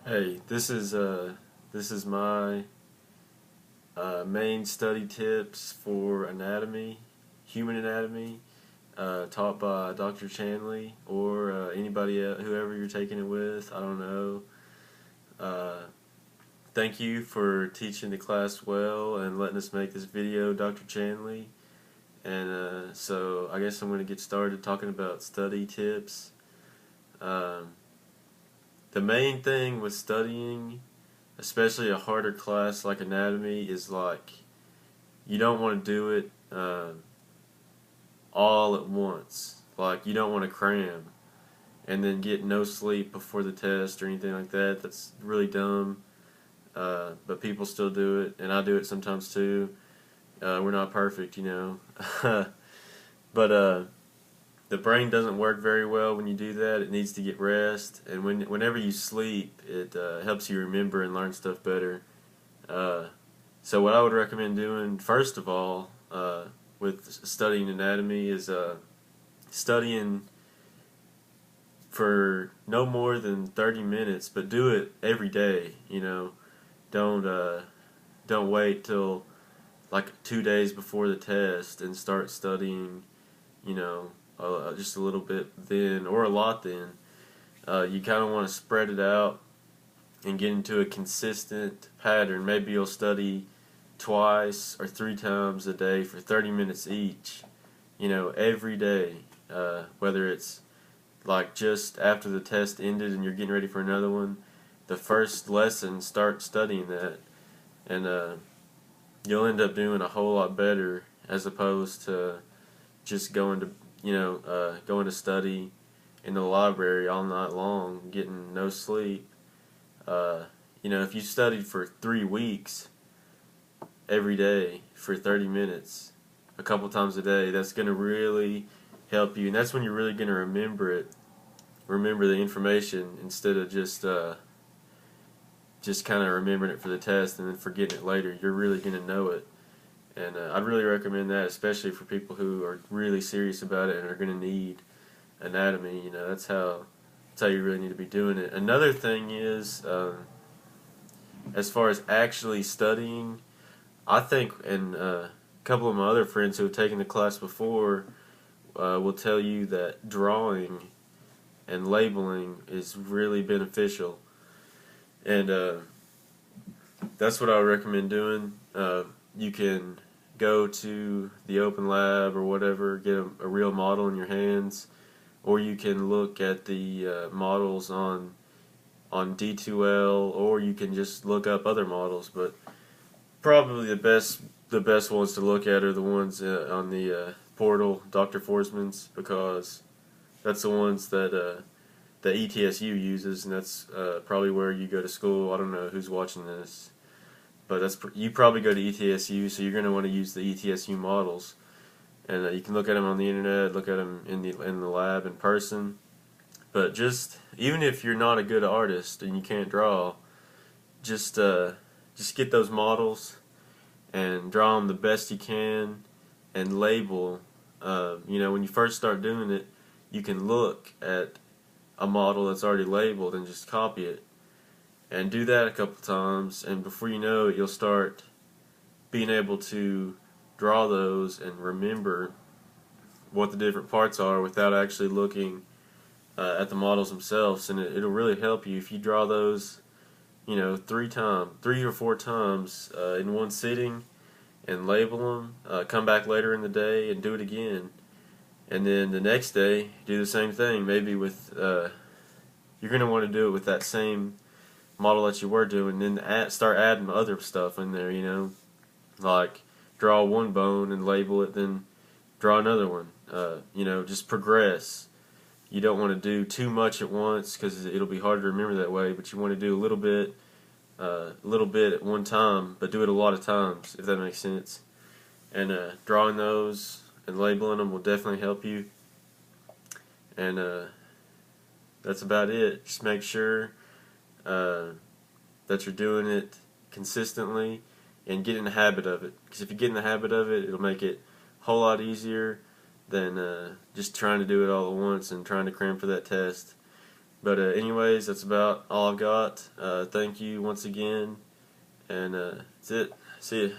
Hey, this is my main study tips for anatomy, human anatomy, taught by Dr. Chanley or anybody whoever you're taking it with. I don't know. Uh, Thank you for teaching the class well and letting us make this video, Dr. Chanley. And so I guess I'm going to get started talking about study tips. Um, the main thing with studying, especially a harder class like anatomy, is like you don't want to do it all at once. Like you don't want to cram and then get no sleep before the test or anything like that. That's really dumb. But people still do it, and I do it sometimes too. We're not perfect, you know. But the brain doesn't work very well when you do that. It needs to get rest, and whenever you sleep, it helps you remember and learn stuff better. Uh, so what I would recommend doing, first of all, with studying anatomy is studying for no more than 30 minutes, but do it every day, you know. Don't don't wait till like 2 days before the test and start studying, you know, just a little bit then or a lot then. You kind of want to spread it out and get into a consistent pattern. Maybe you'll study twice or three times a day for 30 minutes each, you know, every day. Whether it's like just after the test ended and you're getting ready for another one, the first lesson, start studying that, and you'll end up doing a whole lot better as opposed to just going to, going to study in the library all night long, getting no sleep. Uh, if you studied for 3 weeks every day for 30 minutes, a couple times a day, that's going to really help you, and that's when you're really going to remember the information instead of just kind of remembering it for the test and then forgetting it later. You're really going to know it, and I'd really recommend that, especially for people who are really serious about it and are going to need anatomy. You know, that's how you really need to be doing it. Another thing is, as far as actually studying, I think, and a couple of my other friends who have taken the class before will tell you that drawing and labeling is really beneficial, and that's what I would recommend doing. You can go to the open lab or whatever, get a real model in your hands, or you can look at the models on D2L, or you can just look up other models. But probably the best ones to look at are the ones on the portal, Dr. Forsman's, because that's the ones that ETSU uses, and that's probably where you go to school. I don't know who's watching this, but you probably go to ETSU, so you're going to want to use the ETSU models, and you can look at them on the internet, look at them in the lab in person. But just even if you're not a good artist and you can't draw, just get those models and draw them the best you can, and label. When you first start doing it, you can look at a model that's already labeled and just copy it, and do that a couple times, and before you know it, you'll start being able to draw those and remember what the different parts are without actually looking at the models themselves, and it'll really help you if you draw those, 3 or 4 times in one sitting, and label them. Come back later in the day and do it again, and then the next day do the same thing. Maybe with you're going to want to do it with that same model that you were doing, and then start adding other stuff in there. Like draw one bone and label it, then draw another one. Just progress. You don't want to do too much at once because it'll be hard to remember that way. But you want to do a little bit at one time, but do it a lot of times, if that makes sense. And drawing those and labeling them will definitely help you. And that's about it. Just make sure that you're doing it consistently and get in the habit of it. Because if you get in the habit of it, it'll make it a whole lot easier than just trying to do it all at once and trying to cram for that test. But anyways, that's about all I've got. Thank you once again, and that's it. See ya.